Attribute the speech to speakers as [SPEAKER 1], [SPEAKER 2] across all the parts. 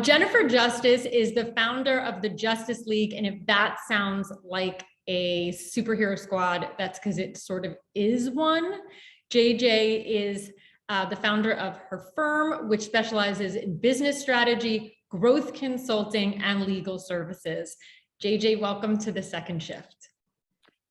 [SPEAKER 1] Jennifer Justice is the founder of the Justice League. And if that sounds like a superhero squad, that's because it sort of is one. JJ is the founder of her firm, which specializes in business strategy, growth consulting, and legal services. JJ, welcome to the Second Shift.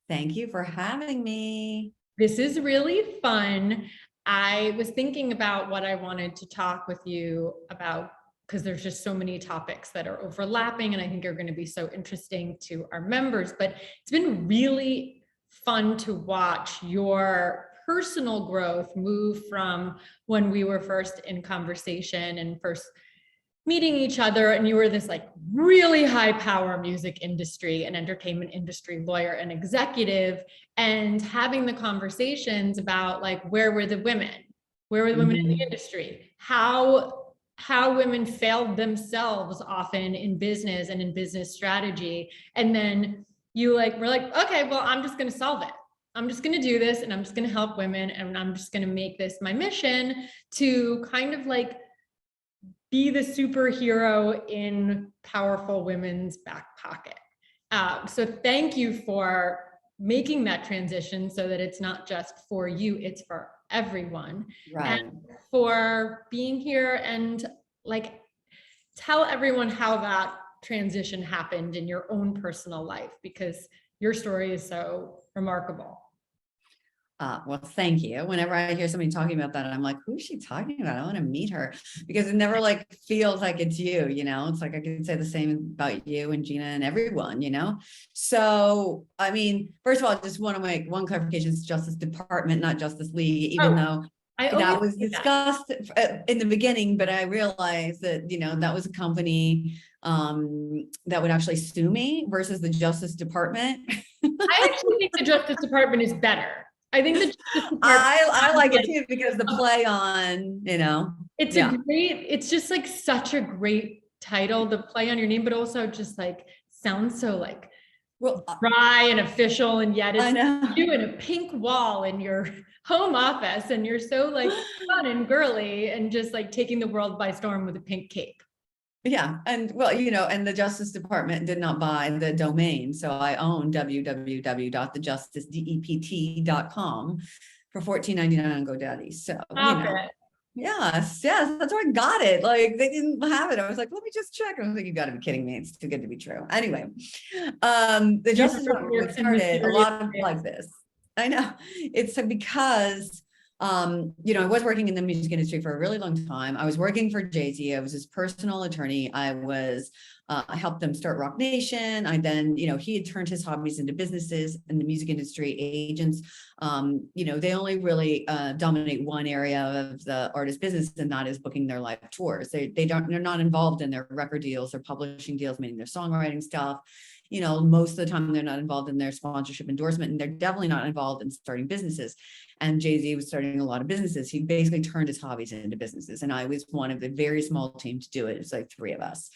[SPEAKER 2] Thank you for having me.
[SPEAKER 1] This is really fun. I was thinking about what I wanted to talk with you about, because there's just so many topics that are overlapping and I think are going to be so interesting to our members. But it's been really fun to watch your personal growth move from when we were first in conversation and first meeting each other, and you were this like really high power music industry and entertainment industry lawyer and executive, and having the conversations about like, where were the women in the industry, how women failed themselves often in business and in business strategy. And then you were like, okay, well, I'm just going to solve it. I'm just going to do this and I'm just going to help women. And I'm just going to make this my mission to kind of like be the superhero in powerful women's back pocket. So thank you for making that transition so that it's not just for you, it's for everyone.
[SPEAKER 2] Right.
[SPEAKER 1] And for being here and like tell everyone how that transition happened in your own personal life, because your story is so remarkable.
[SPEAKER 2] Well, thank you. Whenever I hear somebody talking about that, I'm like, who's she talking about? I want to meet her, because it never like feels like it's you, it's like I could say the same about you and Gina and everyone, So, I mean, first of all, I just want to make one clarification. It's Justice Department, not Justice League, even though that was discussed in the beginning, but I realized that, that was a company that would actually sue me versus the Justice Department.
[SPEAKER 1] I actually think the Justice Department is better. I think the Justice Department,
[SPEAKER 2] I like it too, because the play on,
[SPEAKER 1] it's just like such a great title, the play on your name, but also just like sounds so like dry and official, and yet it's you in a pink wall in your home office, and you're so like fun and girly and just like taking the world by storm with a pink cape.
[SPEAKER 2] Yeah. And well, and the Justice Department did not buy the domain. So I own www.thejusticedept.com for $14.99 on GoDaddy. So, yes, that's where I got it. Like they didn't have it. I was like, let me just check. I was like, you got to be kidding me. It's too good to be true. Anyway, the Justice Department started a lot of like this. I know. It's because I was working in the music industry for a really long time. I was working for Jay-Z. I was his personal attorney. I helped him start Rock Nation. I then, he had turned his hobbies into businesses, and the music industry agents, they only really dominate one area of the artist business, and that is booking their live tours. They're not involved in their record deals, their publishing deals, meaning their songwriting stuff. Most of the time they're not involved in their sponsorship endorsement, and they're definitely not involved in starting businesses. And Jay-Z was starting a lot of businesses. He basically turned his hobbies into businesses. And I was one of the very small team to do it. It's like three of us,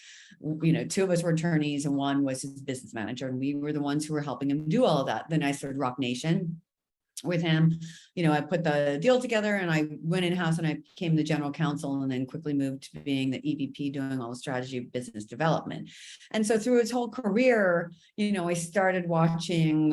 [SPEAKER 2] two of us were attorneys and one was his business manager. And we were the ones who were helping him do all of that. Then I started Rock Nation with him. I put the deal together and I went in-house and I became the general counsel, and then quickly moved to being the EVP, doing all the strategy of business development. And so through his whole career, I started watching,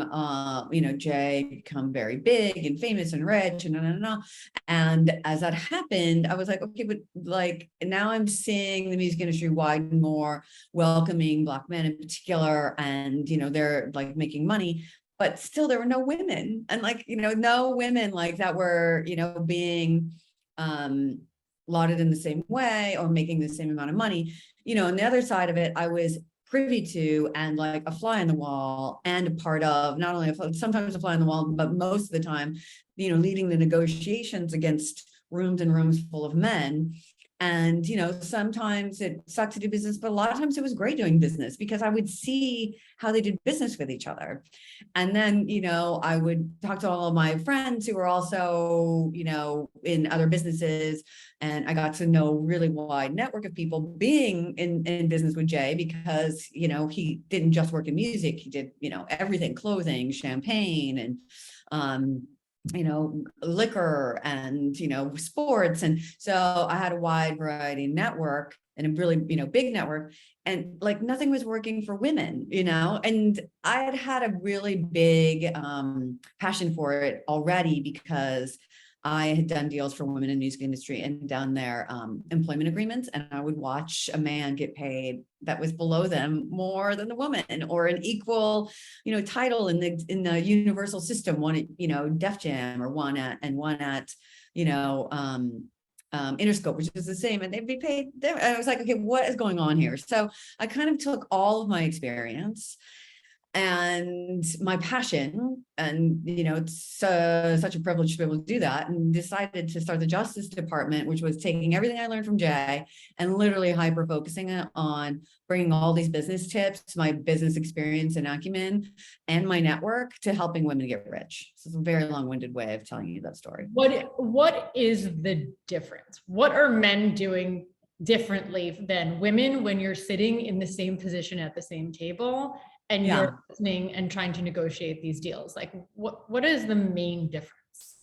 [SPEAKER 2] Jay become very big and famous and rich and as that happened, I was like, okay, but like now I'm seeing the music industry widen more, welcoming Black men in particular, and, they're like making money. But still there were no women, and like, no women like that were, being lauded in the same way or making the same amount of money. On the other side of it, I was privy to and like a fly on the wall and a part of, not only sometimes a fly on the wall, but most of the time, leading the negotiations against rooms and rooms full of men. And, sometimes it sucked to do business, but a lot of times it was great doing business because I would see how they did business with each other. And then, I would talk to all of my friends who were also, in other businesses. And I got to know a really wide network of people being in business with Jay because, he didn't just work in music. He did, everything, clothing, champagne, and liquor and, sports. And so I had a wide variety network and a really, big network, and like nothing was working for women, and I had a really big passion for it already because I had done deals for women in the music industry and done their employment agreements. And I would watch a man get paid that was below them more than the woman, or an equal, title in the universal system, one at, Def Jam, or one at Interscope, which is the same, and they'd be paid there. And I was like, okay, what is going on here? So I kind of took all of my experience and my passion, and it's such a privilege to be able to do that, and decided to start the Justice Department, which was taking everything I learned from Jay and literally hyper focusing it on bringing all these business tips, my business experience and acumen, and my network to helping women get rich. So it's a very long-winded way of telling you that story.
[SPEAKER 1] What is the difference? What are men doing differently than women when you're sitting in the same position at the same table and you're listening and trying to negotiate these deals? Like, what is the main difference?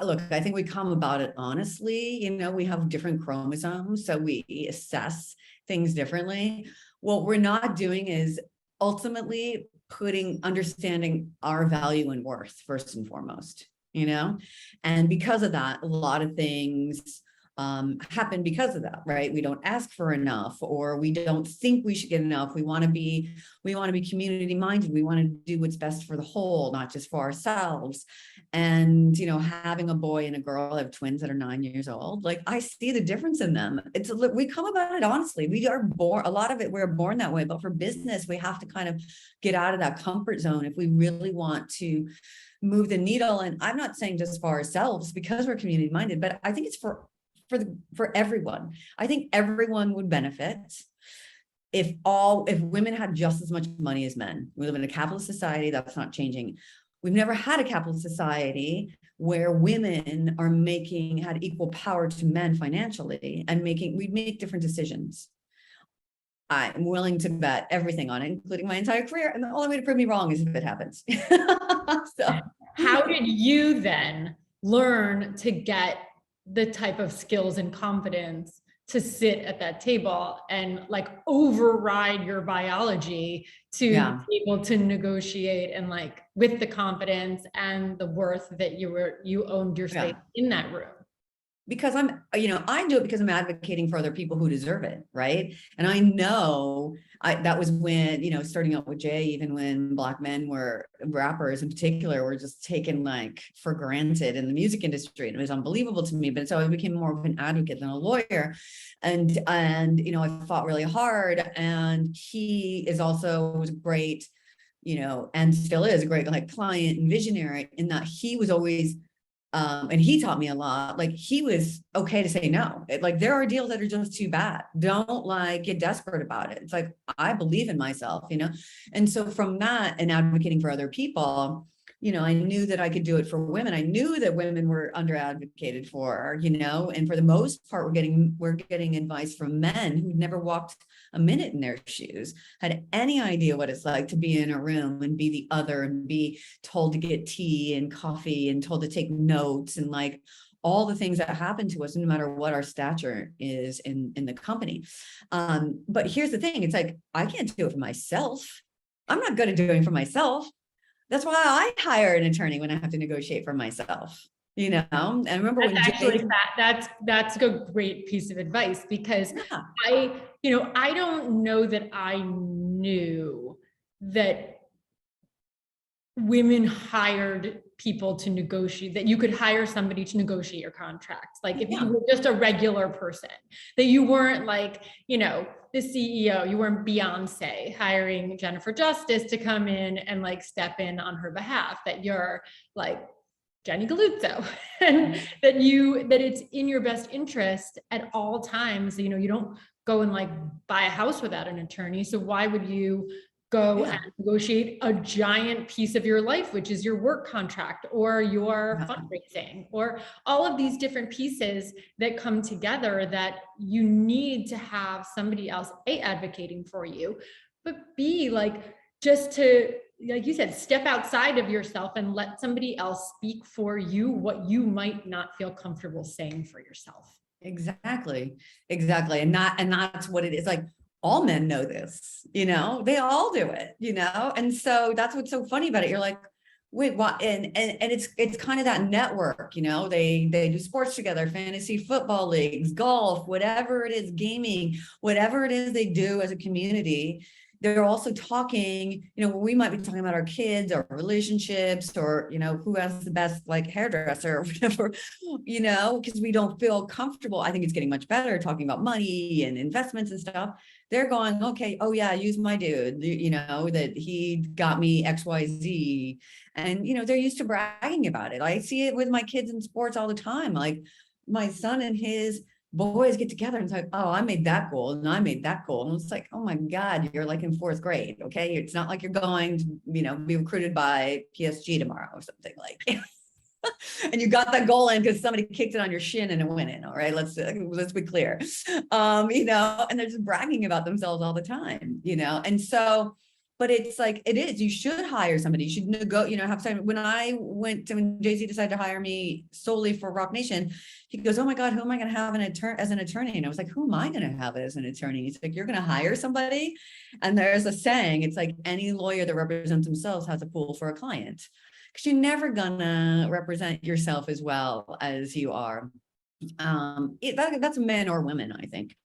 [SPEAKER 2] Look, I think we come about it honestly. We have different chromosomes, so we assess things differently. What we're not doing is ultimately understanding our value and worth first and foremost, and because of that, a lot of things happen because of that, right? We don't ask for enough, or we don't think we should get enough. We want to be community minded. We want to do what's best for the whole, not just for ourselves. And, having a boy and a girl, I have twins that are 9 years old. Like, I see the difference in them. We come about it honestly. We are born, a lot of it, we're born that way, but for business, we have to kind of get out of that comfort zone if we really want to move the needle. And I'm not saying just for ourselves because we're community minded, but I think it's for everyone. I think everyone would benefit if women had just as much money as men. We live in a capitalist society. That's not changing. We've never had a capitalist society where women had equal power to men financially, and we'd make different decisions. I'm willing to bet everything on it, including my entire career. And the only way to prove me wrong is if it happens. So
[SPEAKER 1] how did you then learn to get the type of skills and confidence to sit at that table and like override your biology to be able to negotiate, and like with the confidence and the worth that you owned your space in that room?
[SPEAKER 2] Because I do it because I'm advocating for other people who deserve it, right? And I know that was when, starting out with Jay, even when Black men rappers in particular were just taken like for granted in the music industry. And it was unbelievable to me. But so I became more of an advocate than a lawyer. And I fought really hard. And he was great, and still is a great like client and visionary, in that he was always and he taught me a lot. Like, he was okay to say no. Like, there are deals that are just too bad. Don't get desperate about it. It's like, I believe in myself, And so from that and advocating for other people, I knew that I could do it for women. I knew that women were under advocated for, and for the most part, we're getting advice from men who'd never walked a minute in their shoes, had any idea what it's like to be in a room and be the other, and be told to get tea and coffee and told to take notes, and like all the things that happen to us, no matter what our stature is in the company. But here's the thing. It's like, I can't do it for myself. I'm not good at doing it for myself. That's why I hire an attorney when I have to negotiate for myself, And I remember
[SPEAKER 1] that's a great piece of advice, because I don't know that I knew that women hired people to negotiate, that you could hire somebody to negotiate your contracts. Like, if you were just a regular person, that you weren't like, the CEO, you weren't Beyonce hiring Jennifer Justice to come in and like step in on her behalf, that you're like Jenny Galuzzo, and that it's in your best interest at all times. You don't go and like buy a house without an attorney. So why would you go and negotiate a giant piece of your life, which is your work contract or your fundraising, or all of these different pieces that come together, that you need to have somebody else, A, advocating for you, but B, like, just to like you said, step outside of yourself and let somebody else speak for you what you might not feel comfortable saying for yourself.
[SPEAKER 2] Exactly. Exactly. And that's what it is. Like, all men know this, they all do it, and so that's what's so funny about it. You're like, wait, what? And it's kind of that network, they do sports together, fantasy football leagues, golf, whatever it is, gaming, whatever it is they do as a community. They're also talking, we might be talking about our kids or relationships, or, who has the best like hairdresser or whatever, because we don't feel comfortable. I think it's getting much better talking about money and investments and stuff. They're going, okay, oh yeah, use my dude, that he got me XYZ. And, they're used to bragging about it. I see it with my kids in sports all the time. Like, my son and his boys get together and it's like, oh, I made that goal and I made that goal. And it's like, oh my God, you're like in 4th grade. Okay. It's not like you're going to, be recruited by PSG tomorrow or something like and you got that goal in because somebody kicked it on your shin and it went in. All right. Let's be clear. And they're just bragging about themselves all the time, and so, but it's like, it is, you should hire somebody. You should go, have some. When Jay-Z decided to hire me solely for Rock Nation, he goes, oh my God, who am I going to have as an attorney? And I was like, who am I going to have as an attorney? He's like, you're going to hire somebody. And there's a saying, it's like, any lawyer that represents themselves has a pool for a client, because you're never gonna represent yourself as well as you are. That's men or women, I think,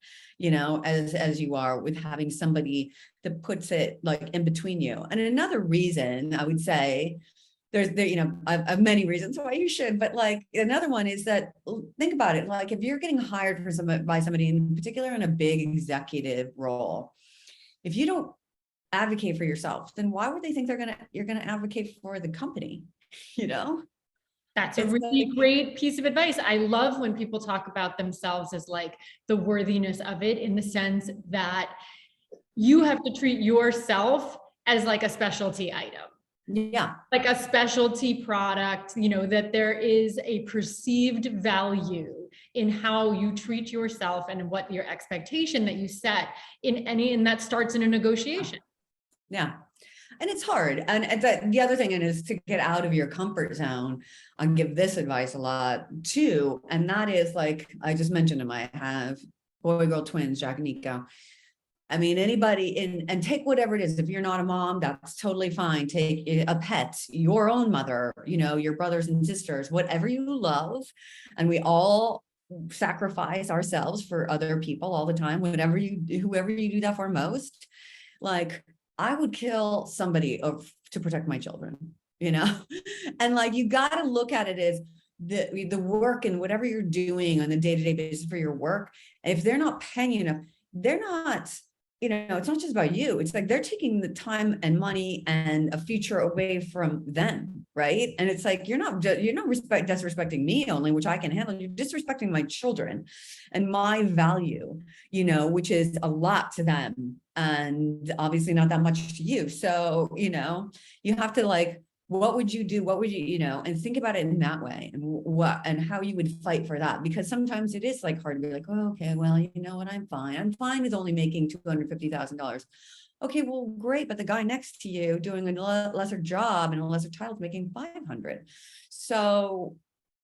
[SPEAKER 2] as you are, with having somebody that puts it like in between you. And another reason I would say, I have many reasons why you should, but like another one is that, think about it, like if you're getting hired by somebody in particular in a big executive role, if you don't advocate for yourself, then why would they think you're gonna advocate for the company?
[SPEAKER 1] That's a really great piece of advice. I love when people talk about themselves as like the worthiness of it, in the sense that you have to treat yourself as like a specialty item.
[SPEAKER 2] Yeah.
[SPEAKER 1] Like a specialty product, that there is a perceived value in how you treat yourself and what your expectation that you set and that starts in a negotiation.
[SPEAKER 2] Yeah. And it's hard. And the other thing is to get out of your comfort zone. I give this advice a lot too. And that is, like I just mentioned them, I have boy-girl twins, Jack and Nico. I mean, anybody and take whatever it is. If you're not a mom, that's totally fine. Take a pet, your own mother, your brothers and sisters, whatever you love. And we all sacrifice ourselves for other people all the time, whoever you do that for most. Like, I would kill somebody to protect my children, and like, you got to look at it as the work and whatever you're doing on a day-to-day basis for your work. If they're not paying you enough, they're not, it's not just about you. It's like they're taking the time and money and a future away from them. Right. And it's like, you're not disrespecting me only, which I can handle. You're disrespecting my children and my value, which is a lot to them and obviously not that much to you. So, you have to like, what would you do? What would you, and think about it in that way, and how you would fight for that. Because sometimes it is like hard to be like, oh, okay, well, you know what? I'm fine with only making $250,000. Okay, well, great. But the guy next to you doing a lesser job and a lesser title is making 500. So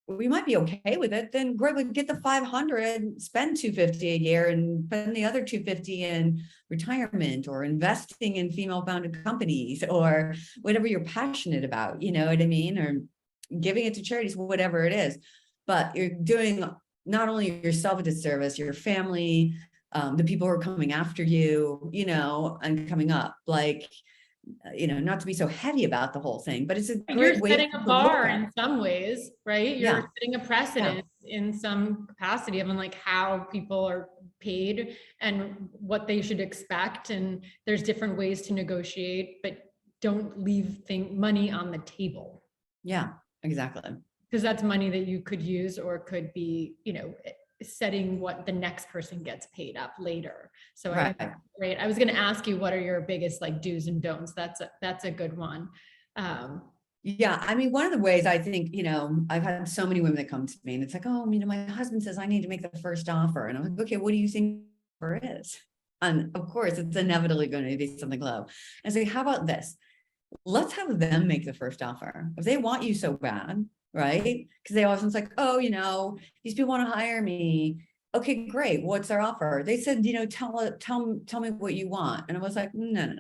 [SPEAKER 2] we might be okay with it. Then great, we get the 500, spend 250 a year and spend the other 250 in retirement or investing in female founded companies or whatever you're passionate about, you know what I mean? Or giving it to charities, whatever it is. But you're doing not only yourself a disservice, your family, the people who are coming after you, and coming up, like, not to be so heavy about the whole thing, but it's a great way.
[SPEAKER 1] You're setting a bar in some ways, right? You're
[SPEAKER 2] Yeah.
[SPEAKER 1] setting a precedent in some capacity of like how people are paid and what they should expect. And there's different ways to negotiate, but don't leave money on the table.
[SPEAKER 2] Yeah, exactly.
[SPEAKER 1] Because that's money that you could use or could be, setting what the next person gets paid up later. So right. Great. I was going to ask you, what are your biggest like do's and don'ts? That's a good one.
[SPEAKER 2] Yeah. I mean, one of the ways I think, I've had so many women that come to me and it's like, oh, my husband says I need to make the first offer. And I'm like, okay, what do you think the offer is? And of course it's inevitably going to be something low. And I say, how about this? let's have them make the first offer. If they want you so bad, right? Because they always like, oh, these people want to hire me. Okay, great. What's their offer? They said, tell me what you want. And I was like, no.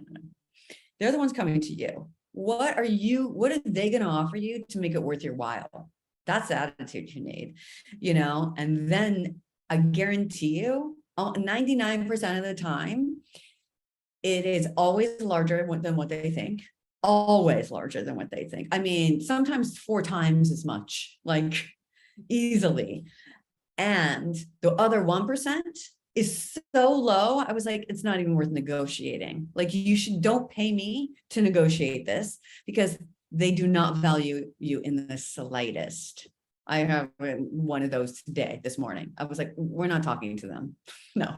[SPEAKER 2] They're the ones coming to you. What are they going to offer you to make it worth your while? That's the attitude you need, and then I guarantee you 99% of the time, it is always larger than what they think. Always larger than what they think. I mean, sometimes 4 times as much, like easily. And the other 1% is so low. I was like, it's not even worth negotiating. Like, don't pay me to negotiate this, because they do not value you in the slightest. I have one of those today, this morning. I was like, we're not talking to them. No.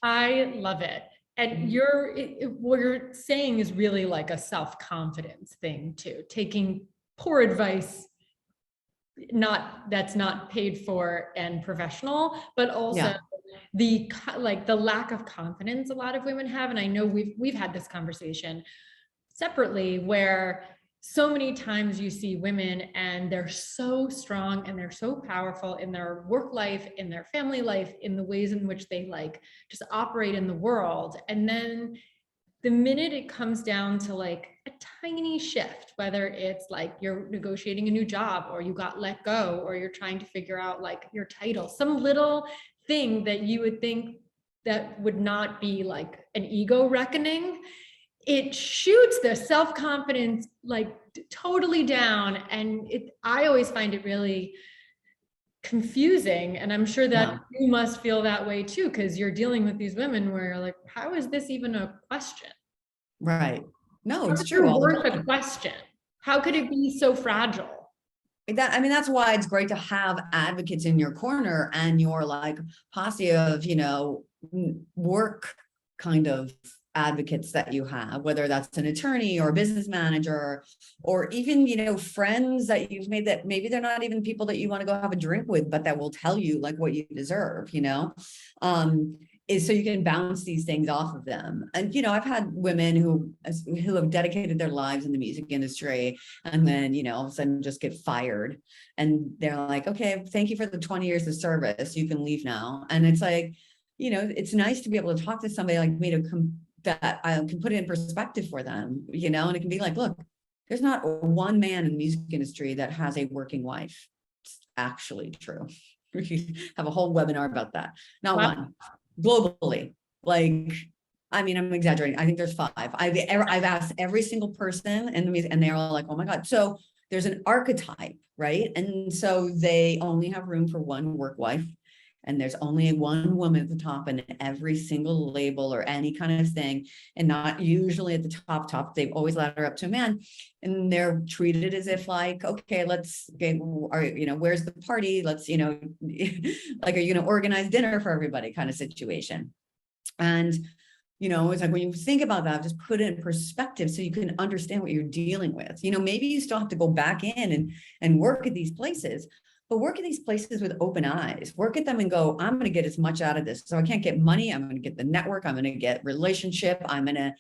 [SPEAKER 1] I love it. And what you're saying is really like a self-confidence thing too, taking poor advice, that's not paid for and professional, but also the lack of confidence a lot of women have. And I know we've had this conversation separately, where so many times you see women and they're so strong and they're so powerful in their work life, in their family life, in the ways in which they just operate in the world. And then the minute it comes down to a tiny shift, whether it's you're negotiating a new job, or you got let go, or you're trying to figure out your title, some little thing that you would think that would not be an ego reckoning, it shoots their self-confidence totally down. And I always find it really confusing. And I'm sure that you must feel that way too, because you're dealing with these women where you're like, how is this even a question?
[SPEAKER 2] Right. No, it's
[SPEAKER 1] true.
[SPEAKER 2] true.
[SPEAKER 1] Worth a question. How could it be so fragile?
[SPEAKER 2] That's why it's great to have advocates in your corner and your posse of, work kind of advocates that you have, whether that's an attorney or a business manager, or even, friends that you've made that maybe they're not even people that you want to go have a drink with, but that will tell you what you deserve, is so you can bounce these things off of them. And, I've had women who have dedicated their lives in the music industry, and then, all of a sudden just get fired. And they're like, okay, thank you for the 20 years of service. You can leave now. And it's it's nice to be able to talk to somebody like me that I can put it in perspective for them, and it can be like, look, there's not one man in the music industry that has a working wife. It's actually true. We have a whole webinar about that. Not one. Globally, I'm exaggerating. I think there's 5. I've asked every single person in the music, and they're all like, oh my God. So there's an archetype, right? And so they only have room for one work wife, and there's only one woman at the top in every single label or any kind of thing, and not usually at the top. They've always ladder up to a man, and they're treated as if okay, let's get, where's the party? Let's, are you going to organize dinner for everybody kind of situation. And, it's when you think about that, just put it in perspective so you can understand what you're dealing with. Maybe you still have to go back in and work at these places, but work at these places with open eyes. Work at them and go, I'm going to get as much out of this. So I can't get money. I'm going to get the network. I'm going to get relationship. I'm going to,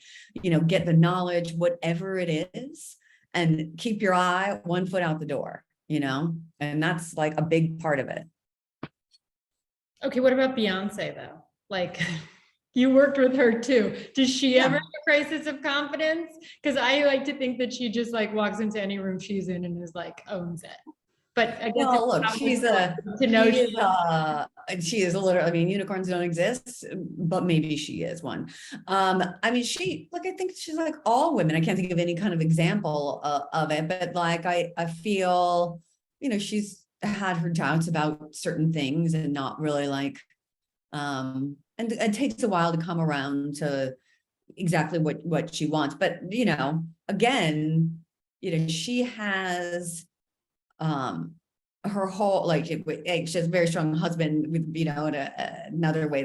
[SPEAKER 2] get the knowledge, whatever it is, and keep your eye 1 foot out the door, and that's a big part of it.
[SPEAKER 1] Okay. What about Beyonce though? You worked with her too. Does she ever have a crisis of confidence? Because I like to think that she just walks into any room she's in and is owns it. But I guess
[SPEAKER 2] look, she is literally, unicorns don't exist, but maybe she is one. I think she's like all women. I can't think of any kind of example of it, but I feel, she's had her doubts about certain things and not really and it takes a while to come around to exactly what she wants. But, again, she has, her whole she has a very strong husband with in another way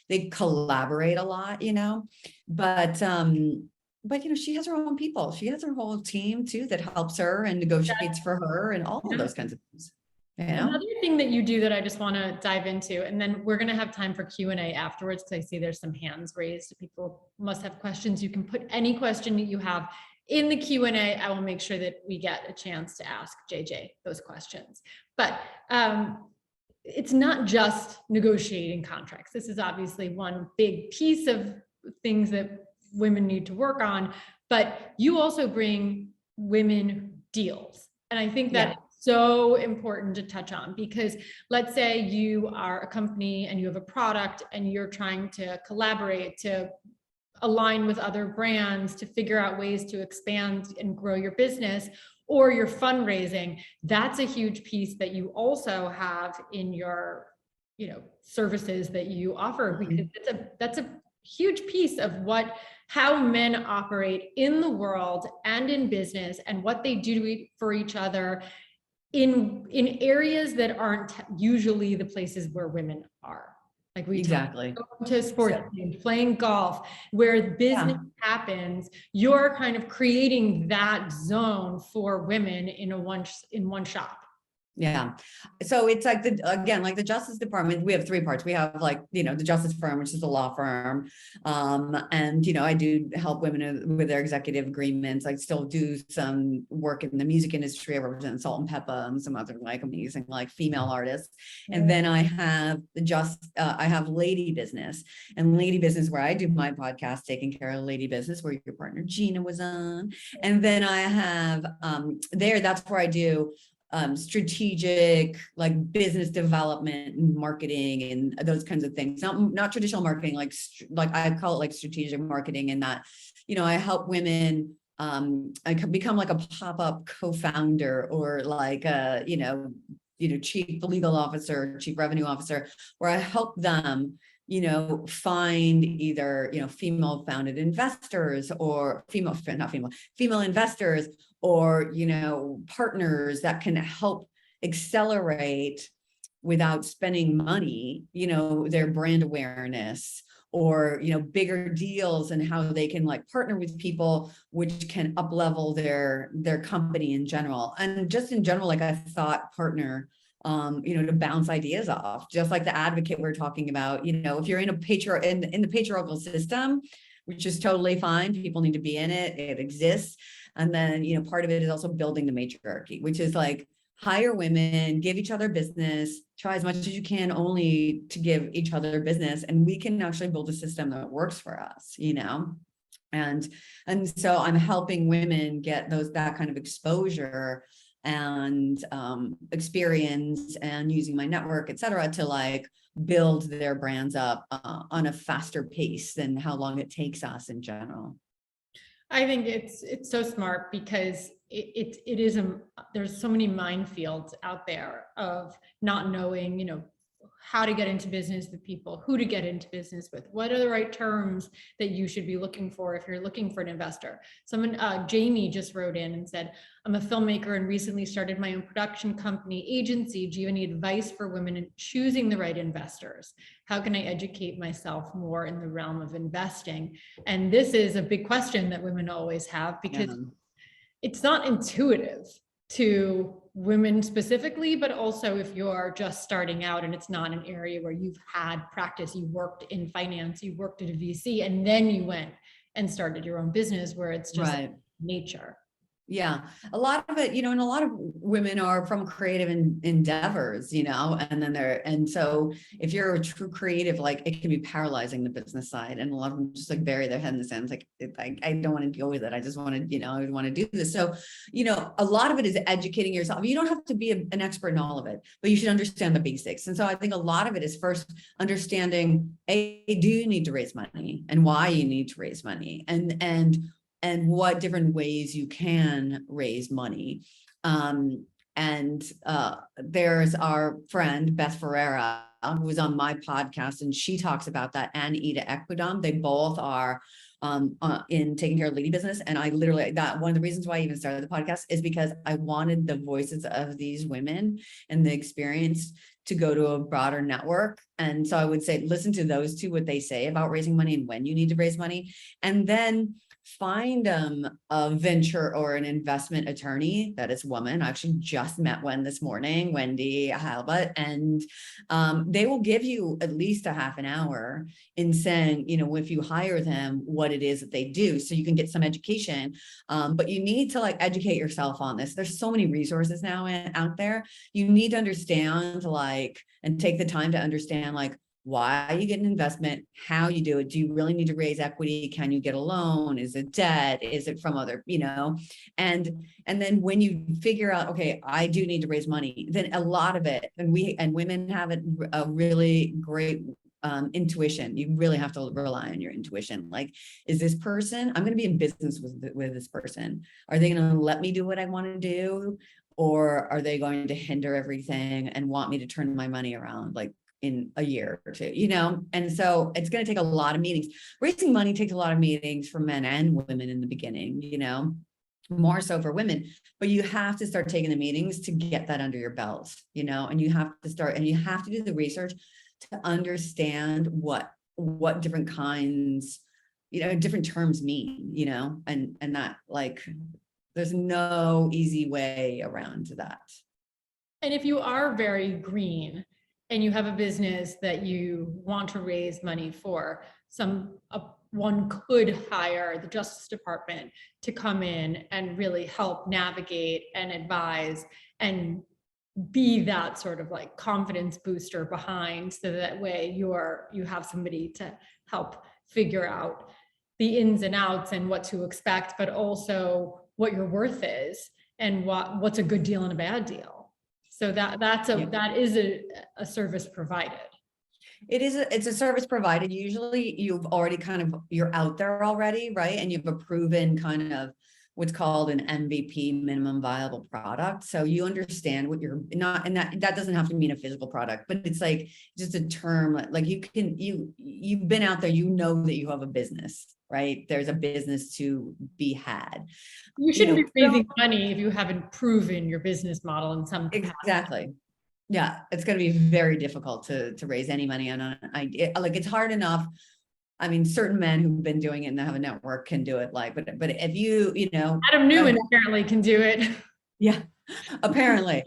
[SPEAKER 2] they collaborate a lot, but she has her own people. She has her whole team too that helps her and negotiates for her and all of those kinds of things.
[SPEAKER 1] Another thing that you do that I just want to dive into, and then we're going to have time for Q&A afterwards, because I see there's some hands raised. People must have questions. You can put any question that you have in the Q&A. I will make sure that we get a chance to ask JJ those questions. But it's not just negotiating contracts. This is obviously one big piece of things that women need to work on, but you also bring women deals. And I think that so important to touch on, because let's say you are a company and you have a product and you're trying to collaborate, to align with other brands, to figure out ways to expand and grow your business, or you're fundraising. That's a huge piece that you also have in your, services that you offer, because that's a huge piece of how men operate in the world and in business, and what they do for each other in areas that aren't usually the places where women are. Like we
[SPEAKER 2] exactly
[SPEAKER 1] going to sports games, playing golf, where business happens. You're kind of creating that zone for women in one shop.
[SPEAKER 2] Yeah. So it's like like the Justice Department, we have three parts. We have the Justice Firm, which is a law firm. And, I do help women with their executive agreements. I still do some work in the music industry. I represent Salt and Peppa and some other amazing female artists. And then I have I have Lady Business, and Lady Business, where I do my podcast, Taking Care of Lady Business, where your partner Gina was on. And then I have that's where I do strategic business development and marketing and those kinds of things. Not traditional marketing, like I call it strategic marketing, and that, I help women I can become a pop-up co-founder, or chief legal officer, chief revenue officer, where I help them find either, female founded investors, or female investors, or, partners that can help accelerate without spending money, their brand awareness, or, bigger deals, and how they can partner with people which can up level their company in general. And just in general, a thought partner, to bounce ideas off, just like the advocate we're talking about. If you're in the patriarchal system, which is totally fine, people need to be in it, it exists. And then, part of it is also building the matriarchy, which is hire women, give each other business, try as much as you can only to give each other business, and we can actually build a system that works for us, and so I'm helping women get that kind of exposure and experience, and using my network, et cetera, to build their brands up on a faster pace than how long it takes us in general.
[SPEAKER 1] I think it's so smart, because it is there's so many minefields out there of not knowing, how to get into business with people, who to get into business with, what are the right terms that you should be looking for if you're looking for an investor. Jamie just wrote in and said, I'm a filmmaker and recently started my own production company agency. Do you have any advice for women in choosing the right investors? How can I educate myself more in the realm of investing? And this is a big question that women always have, because it's not intuitive to women specifically, but also if you're just starting out and it's not an area where you've had practice, you worked in finance, you worked at a VC, and then you went and started your own business, where it's just nature.
[SPEAKER 2] Yeah, a lot of it, and a lot of women are from creative endeavors, and so if you're a true creative, it can be paralyzing, the business side, and a lot of them just bury their head in the sand. I don't want to deal with it. I just want to, I want to do this. So, a lot of it is educating yourself. You don't have to be an expert in all of it, but you should understand the basics. And so I think a lot of it is first understanding, do you need to raise money, and why you need to raise money, and what different ways you can raise money. There's our friend, Beth Ferreira, who was on my podcast, and she talks about that, and Ida Equidom. They both are in Taking Care of Lady Business. And I literally, one of the reasons why I even started the podcast is because I wanted the voices of these women and the experience to go to a broader network. And so I would say, listen to those two, what they say about raising money and when you need to raise money. And then find a venture or an investment attorney that is a woman. I actually just met one this morning, Wendy Halbut, and they will give you at least a half an hour in saying, you know, if you hire them, what it is that they do, so you can get some education. But you need to like educate yourself on this. There's so many resources now out there. You need to understand like, and take the time to understand like, why you get an investment, how you do it. Do you really need to raise equity? Can you get a loan? Is it debt? Is it from other, you know, and then when you figure out, okay, I do need to raise money, then a lot of it, and women have a really great intuition. You really have to rely on your intuition. Like, is this person, I'm going to be in business with this person. Are they going to let me do what I want to do? Or are they going to hinder everything and want me to turn my money around? Like, in a year or two, you know? And so it's going to take a lot of meetings. Raising money takes a lot of meetings for men and women in the beginning, you know, more so for women, but you have to start taking the meetings to get that under your belt, you know, and you have to start, and you have to do the research to understand what different kinds, you know, different terms mean, you know, and that like, there's no easy way around that.
[SPEAKER 1] And if you are very green, and you have a business that you want to raise money for, one could hire the Justice Department to come in and really help navigate and advise and be that sort of like confidence booster behind, so that way you have somebody to help figure out the ins and outs and what to expect, but also what your worth is and what's a good deal and a bad deal. So that is a service provided.
[SPEAKER 2] It's a service provided. Usually you've already you're out there already, right? And you've a proven kind of what's called an MVP, minimum viable product. So you understand what you're not, and that doesn't have to mean a physical product, but it's like just a term, like you've been out there, you know that you have a business, right? There's a business to be had.
[SPEAKER 1] You shouldn't be raising money if you haven't proven your business model in some capacity.
[SPEAKER 2] Exactly. Yeah, it's going to be very difficult to raise any money on an idea. Like, it's hard enough. I mean, certain men who've been doing it and have a network can do it. Like, but if you know,
[SPEAKER 1] Adam Newman apparently can do it.
[SPEAKER 2] Yeah, apparently.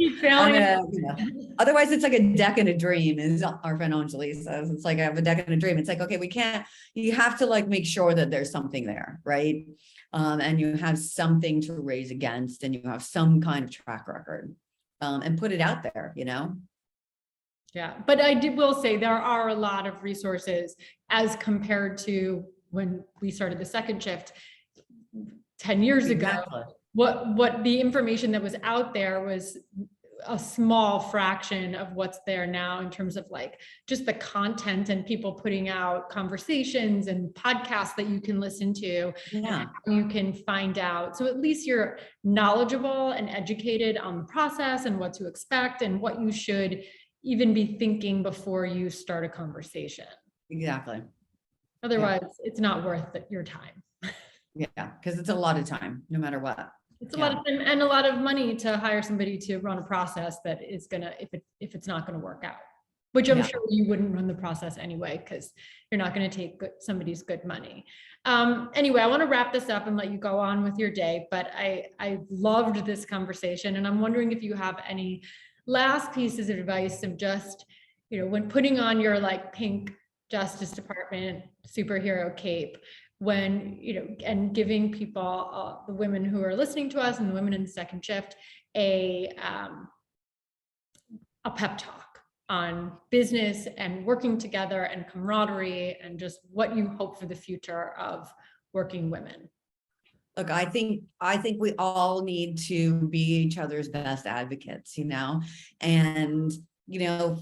[SPEAKER 2] Otherwise, it's like a deck and a dream, as our friend Anjali says. It's like I have a deck and a dream. It's like, okay, you have to like make sure that there's something there, right? And you have something to raise against, and you have some kind of track record, and put it out there, you know?
[SPEAKER 1] Yeah, but I will say there are a lot of resources as compared to when we started the second shift 10 years ago. What the information that was out there was a small fraction of what's there now, in terms of like just the content and people putting out conversations and podcasts that you can listen to.
[SPEAKER 2] Yeah,
[SPEAKER 1] you can find out. So at least you're knowledgeable and educated on the process and what to expect and what you should even be thinking before you start a conversation.
[SPEAKER 2] Exactly.
[SPEAKER 1] Otherwise, it's not worth your time.
[SPEAKER 2] Yeah, because it's a lot of time, no matter what.
[SPEAKER 1] It's a lot of time and a lot of money to hire somebody to run a process that is gonna, if it's not gonna work out, which I'm sure you wouldn't run the process anyway, because you're not gonna take somebody's good money. Anyway, I want to wrap this up and let you go on with your day, but I loved this conversation, and I'm wondering if you have any last pieces of advice of just, you know, when putting on your like pink Justice Department superhero cape, when, you know, and giving people, the women who are listening to us and the women in the second shift, a pep talk on business and working together and camaraderie and just what you hope for the future of working women.
[SPEAKER 2] Look, I think we all need to be each other's best advocates, you know, and you know,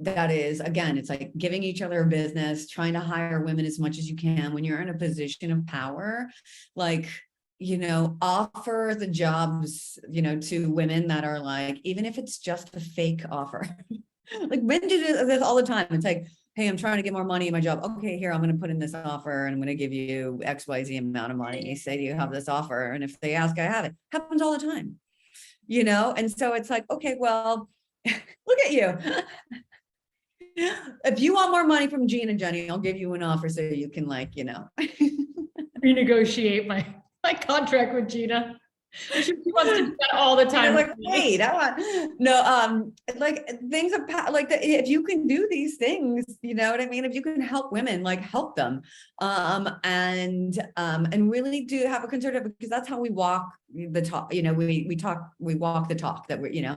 [SPEAKER 2] that is, again, it's like giving each other a business, trying to hire women as much as you can when you're in a position of power, like, you know, offer the jobs, you know, to women that are like, even if it's just a fake offer, like men do this all the time. It's like, hey, I'm trying to get more money in my job. Okay, here, I'm going to put in this offer and I'm going to give you XYZ amount of money. Say, do you have this offer? And if they ask, I have it. Happens all the time, you know? And so it's like, okay, well, look at you. If you want more money from Jean and Jenny, I'll give you an offer so you can, like, you know.
[SPEAKER 1] renegotiate my contract with Gina. She wants to do that all the time.
[SPEAKER 2] Like, wait, I want no, like things about like if you can do these things, you know what I mean? If you can help women, like help them, and really do have a concerted, because that's how we walk the talk. You know, we walk the talk that we're, you know.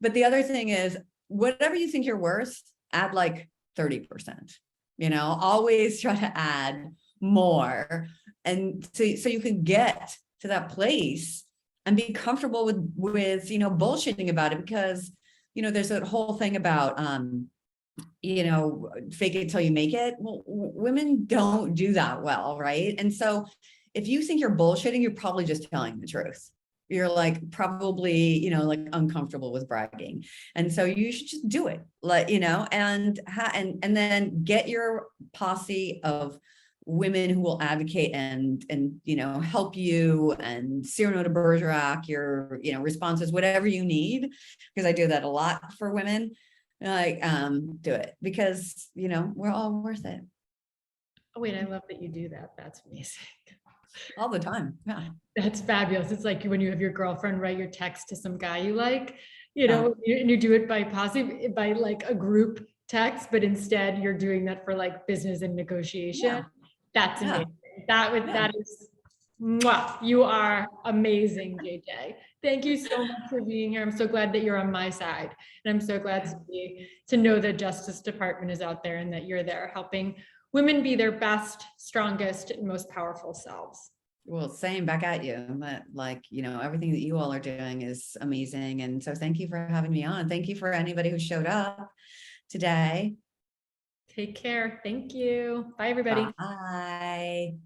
[SPEAKER 2] But the other thing is, whatever you think you're worth, add like 30%. You know, always try to add more, and so you can get to that place and be comfortable with, you know, bullshitting about it, because, you know, there's that whole thing about, you know, fake it till you make it. Well, women don't do that well, right? And so if you think you're bullshitting, you're probably just telling the truth. You're like probably, you know, like uncomfortable with bragging. And so you should just do it, like, you know, and then get your posse of women who will advocate and you know, help you, and Cyrano de Bergerac your, you know, responses, whatever you need, because I do that a lot for women. Like, do it, because, you know, we're all worth it.
[SPEAKER 1] Oh, wait, I love that you do that. That's amazing.
[SPEAKER 2] All the time. Yeah.
[SPEAKER 1] That's fabulous. It's like when you have your girlfriend write your text to some guy you like, you know, and you do it by by like a group text, but instead you're doing that for like business and negotiation.
[SPEAKER 2] Yeah.
[SPEAKER 1] That's amazing. That is, mwah, you are amazing, JJ. Thank you so much for being here. I'm so glad that you're on my side, and I'm so glad to know that Justice Department is out there and that you're there helping women be their best, strongest, and most powerful selves.
[SPEAKER 2] Well, same back at you. But like, you know, everything that you all are doing is amazing. And so thank you for having me on. Thank you for anybody who showed up today.
[SPEAKER 1] Take care. Thank you. Bye, everybody.
[SPEAKER 2] Bye.